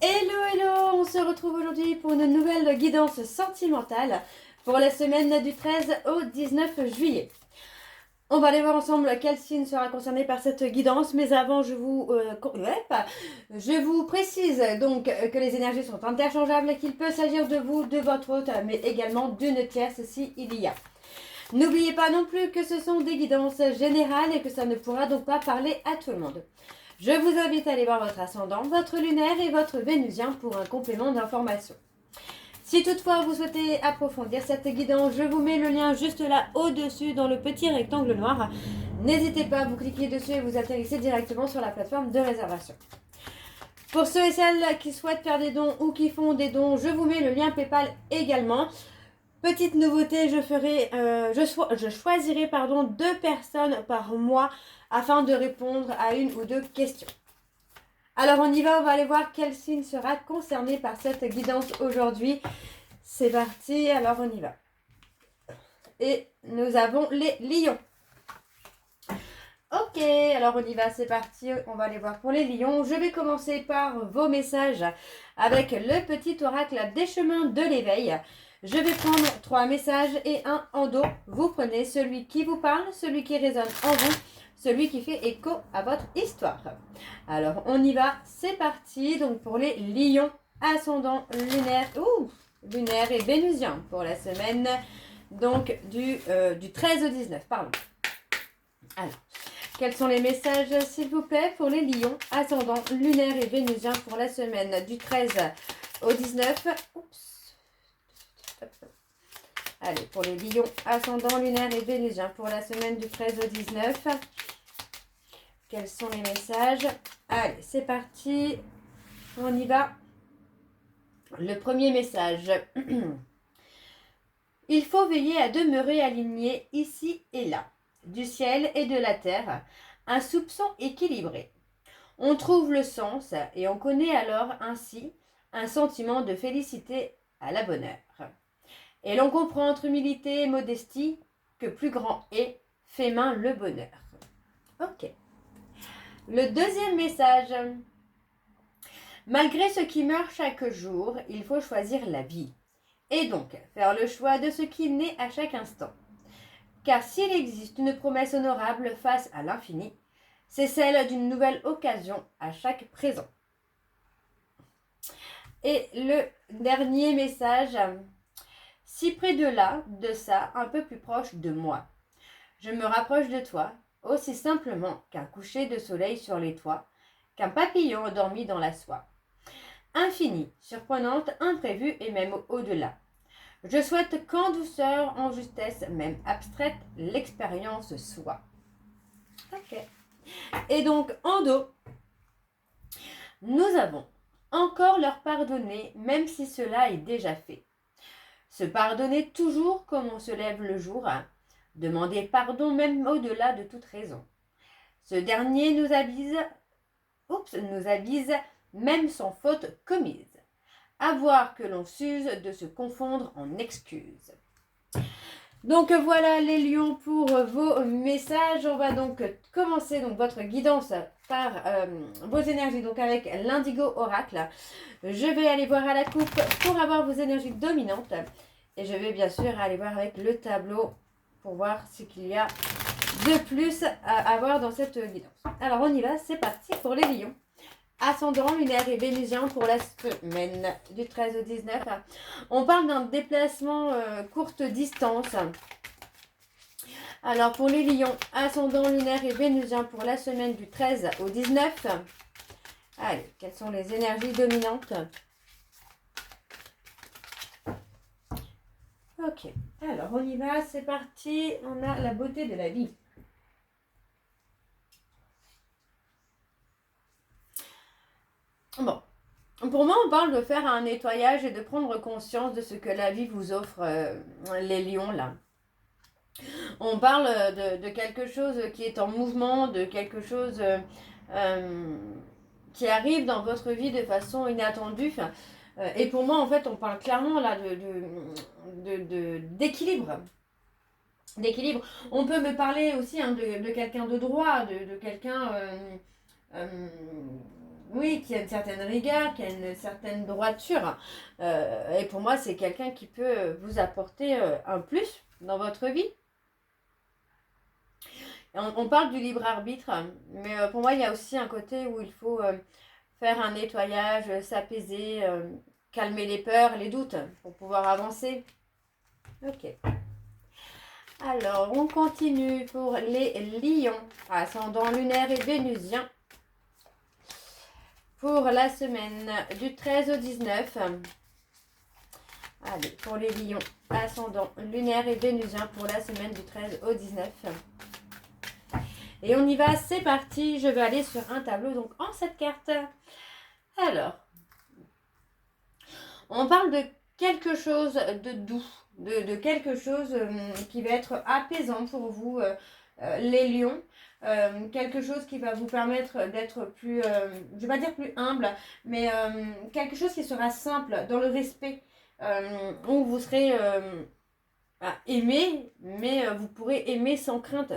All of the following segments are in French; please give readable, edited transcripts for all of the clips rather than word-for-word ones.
Hello, hello! On se retrouve aujourd'hui pour une nouvelle guidance sentimentale pour la semaine du 13 au 19 juillet. On va aller voir ensemble quel signe sera concerné par cette guidance, mais avant je vous précise donc que les énergies sont interchangeables et qu'il peut s'agir de vous, de votre hôte, mais également d'une tierce si il y a. N'oubliez pas non plus que ce sont des guidances générales et que ça ne pourra donc pas parler à tout le monde. Je vous invite à aller voir votre ascendant, votre lunaire et votre vénusien pour un complément d'information. Si toutefois vous souhaitez approfondir cette guidance, je vous mets le lien juste là au-dessus dans le petit rectangle noir. N'hésitez pas, vous cliquez dessus et vous atterrissez directement sur la plateforme de réservation. Pour ceux et celles qui souhaitent faire des dons ou qui font des dons, je vous mets le lien PayPal également. Petite nouveauté, je choisirai 2 personnes par mois afin de répondre à une ou deux questions. Alors on y va, on va aller voir quel signe sera concerné par cette guidance aujourd'hui. C'est parti, alors on y va. Et nous avons les lions. Ok, alors on y va, c'est parti, on va aller voir pour les lions. Je vais commencer par vos messages avec le petit oracle des chemins de l'éveil. Je vais prendre 3 messages et un en dos. Vous prenez celui qui vous parle, celui qui résonne en vous, celui qui fait écho à votre histoire. Alors on y va, c'est parti. Donc pour les lions, ascendant lunaire et vénusien pour la semaine donc du 13 au 19, pardon. Alors, quels sont les messages, s'il vous plaît, pour les lions, ascendant lunaire et vénusien pour la semaine du 13 au 19? Oups. Allez, pour les lions, ascendant lunaire et vénusien pour la semaine du 13 au 19. Quels sont les messages? Allez, c'est parti. On y va. Le premier message. Il faut veiller à demeurer aligné ici et là, du ciel et de la terre, un soupçon équilibré. On trouve le sens et on connaît alors ainsi un sentiment de félicité à la bonne heure. Et l'on comprend entre humilité et modestie que plus grand est, fait main le bonheur. Ok. Le deuxième message. Malgré ce qui meurt chaque jour, il faut choisir la vie. Et donc faire le choix de ce qui naît à chaque instant. Car s'il existe une promesse honorable face à l'infini, c'est celle d'une nouvelle occasion à chaque présent. Et le dernier message, si près de là, de ça, un peu plus proche de moi. Je me rapproche de toi, aussi simplement qu'un coucher de soleil sur les toits, qu'un papillon endormi dans la soie. Infinie, surprenante, imprévue et même au-delà. Je souhaite qu'en douceur, en justesse, même abstraite, l'expérience soit. Ok. Et donc, en dos, nous avons encore leur pardonner, même si cela est déjà fait. Se pardonner toujours comme on se lève le jour, demander pardon même au-delà de toute raison. Ce dernier nous avise même sans faute commise. À voir que l'on s'use de se confondre en excuses. Donc voilà les lions pour vos messages. On va donc commencer donc votre guidance par vos énergies, donc avec l'indigo oracle. Je vais aller voir à la coupe pour avoir vos énergies dominantes. Et je vais bien sûr aller voir avec le tableau pour voir ce qu'il y a de plus à avoir dans cette guidance. Alors on y va, c'est parti pour les lions. Ascendant lunaire et vénusien pour la semaine du 13 au 19. On parle d'un déplacement courte distance. Alors pour les lions, ascendant lunaire et vénusien pour la semaine du 13 au 19. Allez, quelles sont les énergies dominantes? Ok, alors on y va, c'est parti. On a la beauté de la vie. Bon, pour moi, on parle de faire un nettoyage et de prendre conscience de ce que la vie vous offre, les lions, là. On parle de quelque chose qui est en mouvement, de quelque chose qui arrive dans votre vie de façon inattendue. Et pour moi, en fait, on parle clairement là d'équilibre. D'équilibre. On peut me parler aussi de quelqu'un de droit, de quelqu'un oui, qui a une certaine rigueur, qui a une certaine droiture. Et pour moi, c'est quelqu'un qui peut vous apporter un plus dans votre vie. On parle du libre arbitre, mais pour moi, il y a aussi un côté où il faut faire un nettoyage, s'apaiser, calmer les peurs, les doutes pour pouvoir avancer. Ok. Alors, on continue pour les lions, ascendant lunaire et vénusien. Pour la semaine du 13 au 19. Allez, pour les lions, ascendant lunaire et vénusien pour la semaine du 13 au 19. Et on y va, c'est parti. Je vais aller sur un tableau, donc en cette carte. Alors, on parle de quelque chose de doux, de quelque chose qui va être apaisant pour vous, les lions. Quelque chose qui va vous permettre d'être plus, je ne vais pas dire plus humble, mais quelque chose qui sera simple, dans le respect, où vous serez aimé, mais vous pourrez aimer sans crainte.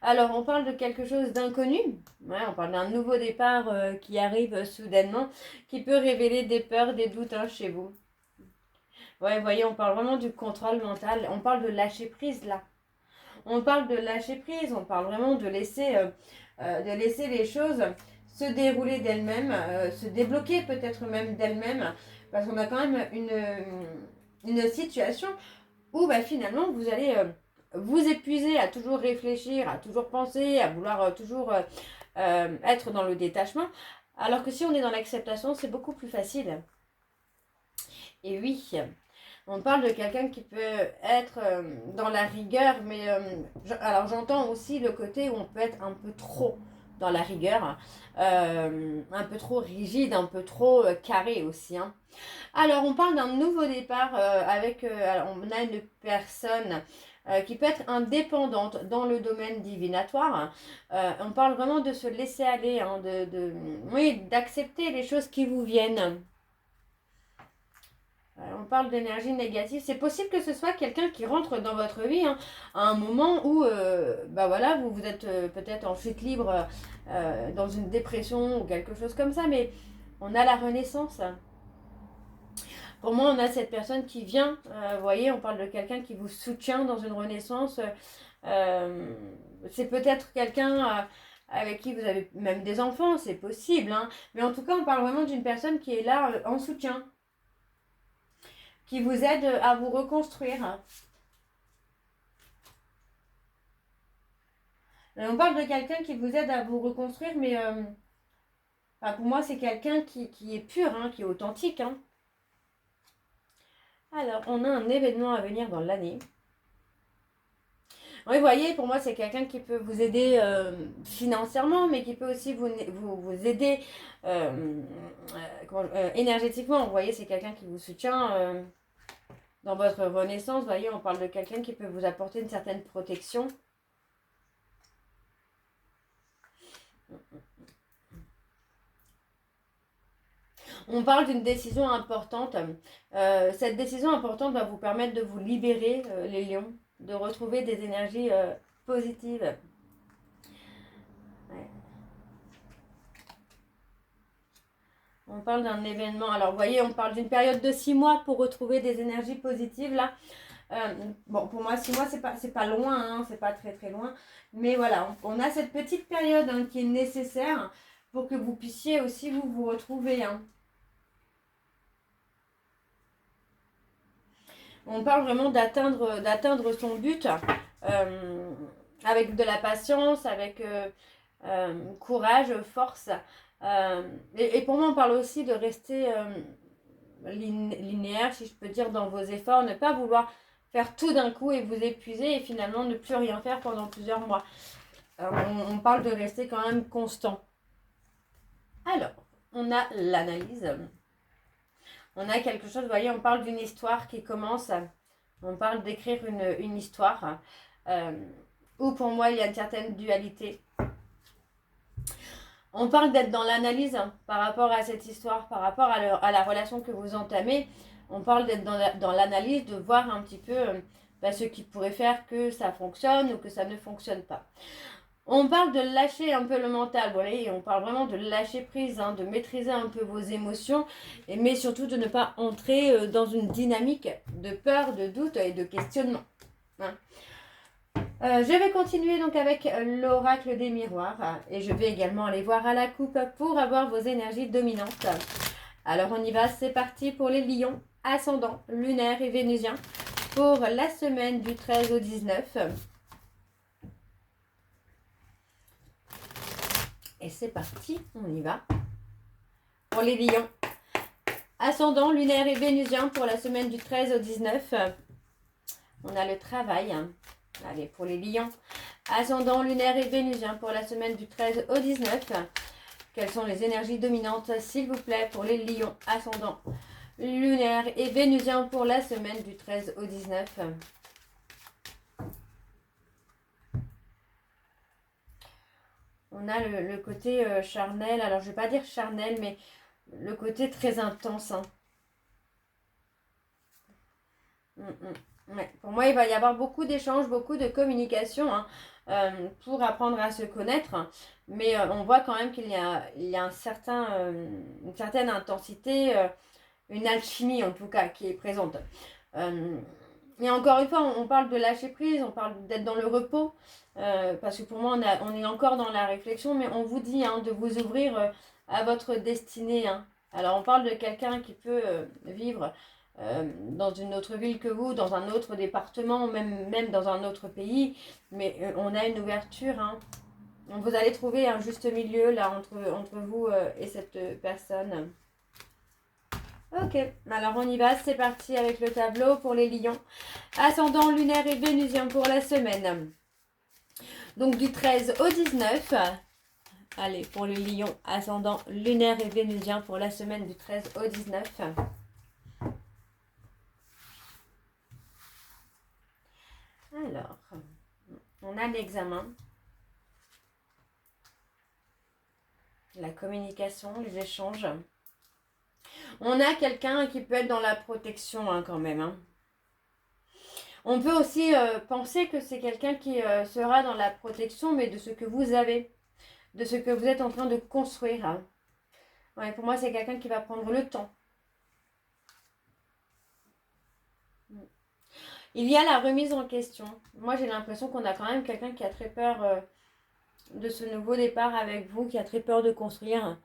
Alors, on parle de quelque chose d'inconnu. Ouais, on parle d'un nouveau départ qui arrive soudainement, qui peut révéler des peurs, des doutes chez vous. Ouais, vous voyez, on parle vraiment du contrôle mental. On parle de lâcher prise là. On parle de lâcher prise. On parle vraiment de laisser les choses se dérouler d'elles-mêmes, se débloquer peut-être même d'elles-mêmes. Parce qu'on a quand même une situation où finalement vous allez vous épuiser à toujours réfléchir, à toujours penser, à vouloir toujours être dans le détachement. Alors que si on est dans l'acceptation, c'est beaucoup plus facile. Et oui, on parle de quelqu'un qui peut être dans la rigueur, mais alors j'entends aussi le côté où on peut être un peu trop dans la rigueur, un peu trop rigide, un peu trop carré aussi. Hein. Alors, on parle d'un nouveau départ alors on a une personne qui peut être indépendante dans le domaine divinatoire. On parle vraiment de se laisser aller, hein, oui, d'accepter les choses qui vous viennent. On parle d'énergie négative. C'est possible que ce soit quelqu'un qui rentre dans votre vie hein, à un moment où voilà, vous êtes peut-être en chute libre, dans une dépression ou quelque chose comme ça, mais on a la renaissance. Pour moi, on a cette personne qui vient, vous voyez, on parle de quelqu'un qui vous soutient dans une renaissance. C'est peut-être quelqu'un avec qui vous avez même des enfants, c'est possible. Hein, mais en tout cas, on parle vraiment d'une personne qui est là en soutien, qui vous aide à vous reconstruire. On parle de quelqu'un qui vous aide à vous reconstruire, mais pour moi, c'est quelqu'un qui est pur, hein, qui est authentique. Hein. Alors, on a un événement à venir dans l'année. Oui, vous voyez, pour moi, c'est quelqu'un qui peut vous aider financièrement, mais qui peut aussi vous aider énergétiquement. Vous voyez, c'est quelqu'un qui vous soutient dans votre renaissance. Vous voyez, on parle de quelqu'un qui peut vous apporter une certaine protection. On parle d'une décision importante. Cette décision importante va vous permettre de vous libérer, les lions, de retrouver des énergies positives. Ouais. On parle d'un événement. Alors, vous voyez, on parle d'une période de 6 mois pour retrouver des énergies positives, là. Bon, pour moi, 6 mois, c'est pas loin, hein, c'est pas très très loin. Mais voilà, on a cette petite période hein, qui est nécessaire pour que vous puissiez aussi vous retrouver. Hein. On parle vraiment d'atteindre son but avec de la patience, avec courage, force. Et pour moi, on parle aussi de rester linéaire, si je peux dire, dans vos efforts, ne pas vouloir faire tout d'un coup et vous épuiser et finalement ne plus rien faire pendant plusieurs mois. On parle de rester quand même constant. Alors, on a l'analyse. On a quelque chose, vous voyez, on parle d'une histoire qui commence, on parle d'écrire une histoire, où pour moi il y a une certaine dualité. On parle d'être dans l'analyse par rapport à cette histoire, par rapport à la relation que vous entamez. On parle d'être dans l'analyse, de voir un petit peu ce qui pourrait faire que ça fonctionne ou que ça ne fonctionne pas. On parle de lâcher un peu le mental, vous voyez, on parle vraiment de lâcher prise, hein, de maîtriser un peu vos émotions, mais surtout de ne pas entrer dans une dynamique de peur, de doute et de questionnement. Hein. Je vais continuer donc avec l'oracle des miroirs et je vais également aller voir à la coupe pour avoir vos énergies dominantes. Alors on y va, c'est parti pour les lions, ascendant, lunaire et vénusien pour la semaine du 13 au 19. Et c'est parti, on y va. Pour les lions, ascendant, lunaire et vénusien pour la semaine du 13 au 19. On a le travail. Allez, pour les lions, ascendant, lunaire et vénusien pour la semaine du 13 au 19. Quelles sont les énergies dominantes, s'il vous plaît, pour les lions, ascendant, lunaire et vénusien pour la semaine du 13 au 19. On a le côté charnel, alors je ne vais pas dire charnel, mais le côté très intense. Hein. Ouais. Pour moi, il va y avoir beaucoup d'échanges, beaucoup de communication hein, pour apprendre à se connaître. Mais on voit quand même qu'il y a une certaine intensité, une alchimie en tout cas qui est présente. Et encore une fois, on parle de lâcher prise, on parle d'être dans le repos. Parce que pour moi, on est encore dans la réflexion, mais on vous dit hein, de vous ouvrir à votre destinée. Hein. Alors, on parle de quelqu'un qui peut vivre dans une autre ville que vous, dans un autre département, même dans un autre pays, mais on a une ouverture. Hein. Vous allez trouver un juste milieu là entre vous et cette personne. Ok, alors on y va, c'est parti avec le tableau pour les lions. Ascendant, lunaire et vénusien pour la semaine. Donc du 13 au 19. Allez, pour les lions, ascendant, lunaire et vénusien pour la semaine du 13 au 19. Alors, on a l'examen, la communication, les échanges. On a quelqu'un qui peut être dans la protection hein, quand même. Hein. On peut aussi penser que c'est quelqu'un qui sera dans la protection, mais de ce que vous avez, de ce que vous êtes en train de construire. Hein. Ouais, pour moi, c'est quelqu'un qui va prendre le temps. Il y a la remise en question. Moi, j'ai l'impression qu'on a quand même quelqu'un qui a très peur de ce nouveau départ avec vous, qui a très peur de construire,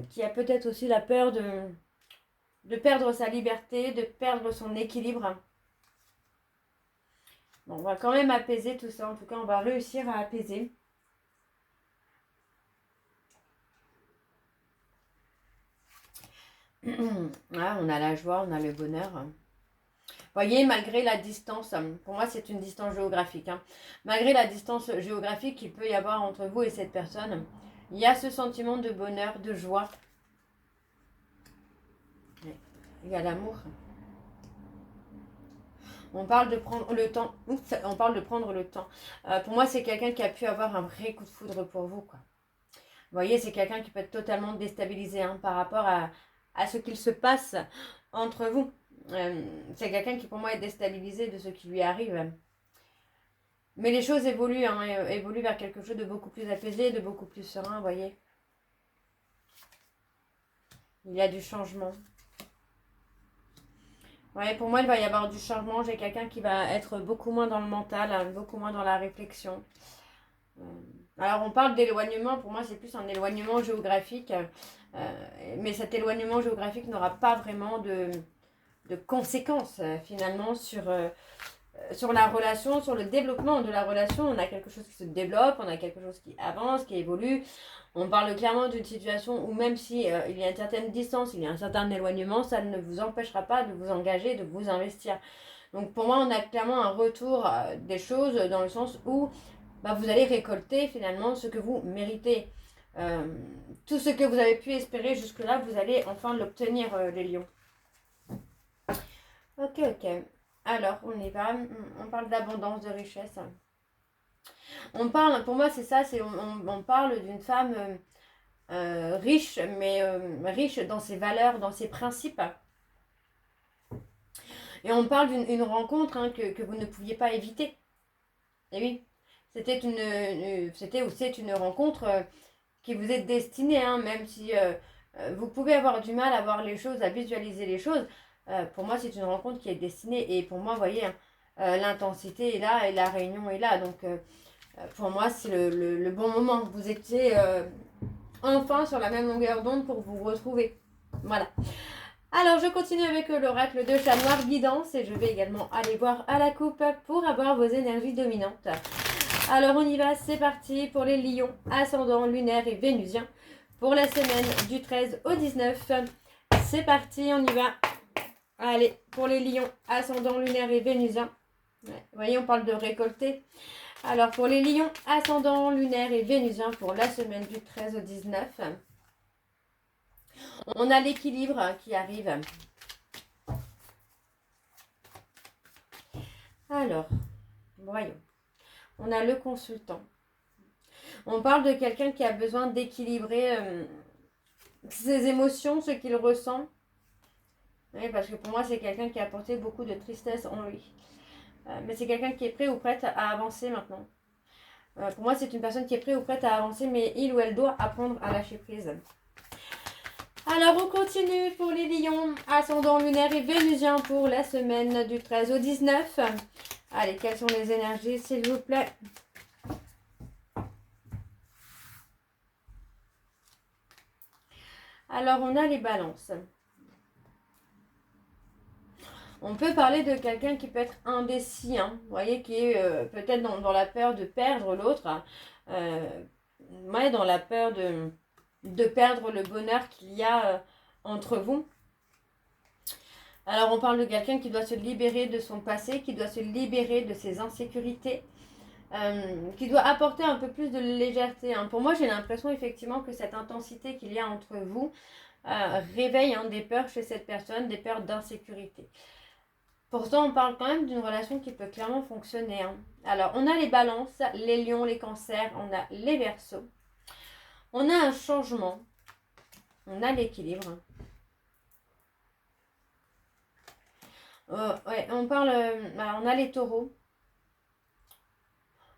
qui a peut-être aussi la peur de perdre sa liberté, de perdre son équilibre. Bon, on va quand même apaiser tout ça. En tout cas, on va réussir à apaiser. Ah, on a la joie, on a le bonheur. Voyez, malgré la distance, pour moi c'est une distance géographique, hein, malgré la distance géographique qu'il peut y avoir entre vous et cette personne, il y a ce sentiment de bonheur, de joie. Il y a l'amour. On parle de prendre le temps. Oups, on parle de prendre le temps. Pour moi, c'est quelqu'un qui a pu avoir un vrai coup de foudre pour vous, quoi. Vous voyez, c'est quelqu'un qui peut être totalement déstabilisé hein, par rapport à ce qu'il se passe entre vous. C'est quelqu'un qui, pour moi, est déstabilisé de ce qui lui arrive. Mais les choses évoluent, hein, évoluent vers quelque chose de beaucoup plus apaisé, de beaucoup plus serein, vous voyez. Il y a du changement. Ouais, pour moi, il va y avoir du changement. J'ai quelqu'un qui va être beaucoup moins dans le mental, hein, beaucoup moins dans la réflexion. Alors, on parle d'éloignement. Pour moi, c'est plus un éloignement géographique. Mais cet éloignement géographique n'aura pas vraiment de conséquences, finalement, sur la relation, sur le développement de la relation. On a quelque chose qui se développe, on a quelque chose qui avance, qui évolue. On parle clairement d'une situation où même si il y a une certaine distance, il y a un certain éloignement, ça ne vous empêchera pas de vous engager, de vous investir. Donc pour moi, on a clairement un retour des choses dans le sens où vous allez récolter finalement ce que vous méritez. Tout ce que vous avez pu espérer jusque-là, vous allez enfin l'obtenir, les lions. Ok. Alors, on y va. On parle d'abondance, de richesse. On parle, pour moi, c'est ça, on parle d'une femme riche, mais riche dans ses valeurs, dans ses principes. Et on parle d'une rencontre hein, que vous ne pouviez pas éviter. Et oui, c'était ou c'est une rencontre qui vous est destinée, hein, même si vous pouvez avoir du mal à voir les choses, à visualiser les choses. Pour moi, c'est une rencontre qui est destinée. Et pour moi, vous voyez, hein, l'intensité est là et la réunion est là. Donc, pour moi, c'est le bon moment. Vous étiez enfin sur la même longueur d'onde pour vous retrouver. Voilà. Alors, je continue avec l'oracle de chat noir guidance et je vais également aller voir à la coupe pour avoir vos énergies dominantes. Alors, on y va, c'est parti pour les lions, ascendant, lunaire et vénusien pour la semaine du 13 au 19. C'est parti, on y va. Allez, pour les lions, ascendant, lunaire et vénusien. Ouais, vous voyez, on parle de récolter. Alors, pour les lions, ascendant, lunaire et vénusien pour la semaine du 13 au 19. On a l'équilibre qui arrive. Alors, voyons. On a le consultant. On parle de quelqu'un qui a besoin d'équilibrer ses émotions, ce qu'il ressent. Oui, parce que pour moi, c'est quelqu'un qui a apporté beaucoup de tristesse en lui. Mais c'est quelqu'un qui est prêt ou prête à avancer maintenant. Pour moi, c'est une personne qui est prête ou prête à avancer, mais il ou elle doit apprendre à lâcher prise. Alors, on continue pour les lions, ascendant lunaire et vénusien pour la semaine du 13 au 19. Allez, quelles sont les énergies, s'il vous plaît? Alors, on a les balances. On peut parler de quelqu'un qui peut être indécis, hein, vous voyez, qui est peut-être dans la peur de perdre l'autre, ouais, dans la peur de perdre le bonheur qu'il y a entre vous. Alors on parle de quelqu'un qui doit se libérer de son passé, qui doit se libérer de ses insécurités, qui doit apporter un peu plus de légèreté. Hein. Pour moi, j'ai l'impression effectivement que cette intensité qu'il y a entre vous réveille des peurs chez cette personne, des peurs d'insécurité. Pourtant, on parle quand même d'une relation qui peut clairement fonctionner. Hein. Alors, on a les balances, les lions, les cancers, on a les verseaux. On a un changement. On a l'équilibre. Ouais, on a les taureaux.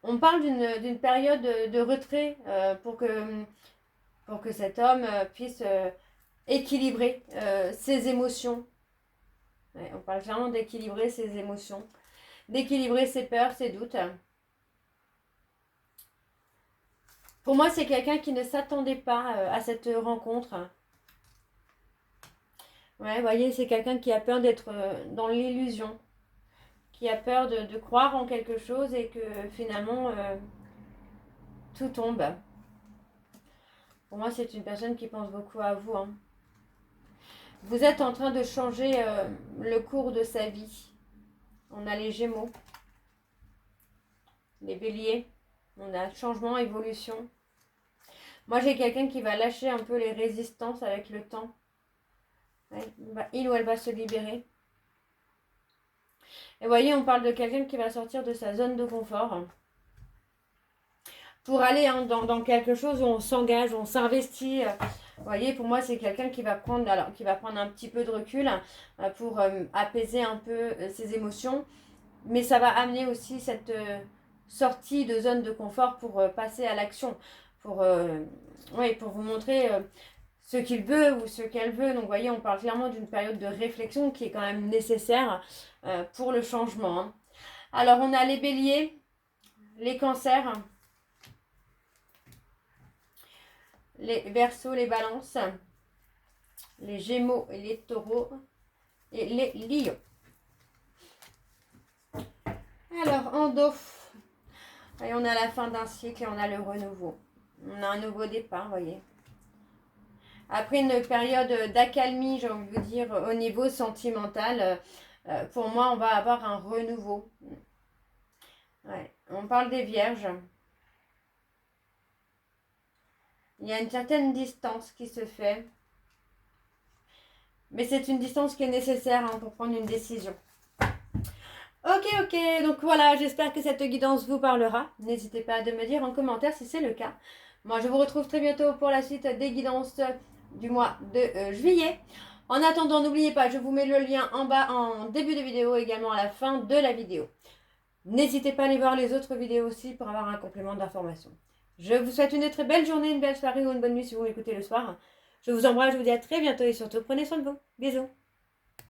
On parle d'une période de retrait pour que cet homme puisse équilibrer ses émotions. Ouais, on parle clairement d'équilibrer ses émotions, d'équilibrer ses peurs, ses doutes. Pour moi, c'est quelqu'un qui ne s'attendait pas à cette rencontre. Ouais, vous voyez, c'est quelqu'un qui a peur d'être dans l'illusion, qui a peur de croire en quelque chose et que finalement, tout tombe. Pour moi, c'est une personne qui pense beaucoup à vous. Hein. Vous êtes en train de changer le cours de sa vie. On a les Gémeaux, les Béliers, on a changement, évolution. Moi, j'ai quelqu'un qui va lâcher un peu les résistances avec le temps. Ouais, il ou elle va se libérer. Et vous voyez, on parle de quelqu'un qui va sortir de sa zone de confort pour aller dans quelque chose où on s'engage, où on s'investit. Vous voyez, pour moi, c'est quelqu'un qui va prendre un petit peu de recul pour apaiser un peu ses émotions. Mais ça va amener aussi cette sortie de zone de confort pour passer à l'action. Pour vous montrer ce qu'il veut ou ce qu'elle veut. Donc, vous voyez, on parle clairement d'une période de réflexion qui est quand même nécessaire pour le changement. Hein. Alors, on a les béliers, les cancers, les verseaux, les balances, les gémeaux et les taureaux et les lions. Alors, en dos, et on a la fin d'un cycle et on a le renouveau. On a un nouveau départ, vous voyez. Après une période d'accalmie, j'ai envie de vous dire, au niveau sentimental, pour moi, on va avoir un renouveau. Ouais. On parle des vierges. Il y a une certaine distance qui se fait. Mais c'est une distance qui est nécessaire pour prendre une décision. Ok, donc voilà, j'espère que cette guidance vous parlera. N'hésitez pas à me dire en commentaire si c'est le cas. Moi, je vous retrouve très bientôt pour la suite des guidances du mois de juillet. En attendant, n'oubliez pas, je vous mets le lien en bas en début de vidéo, également à la fin de la vidéo. N'hésitez pas à aller voir les autres vidéos aussi pour avoir un complément d'information. Je vous souhaite une très belle journée, une belle soirée ou une bonne nuit si vous m'écoutez le soir. Je vous embrasse, je vous dis à très bientôt et surtout prenez soin de vous. Bisous.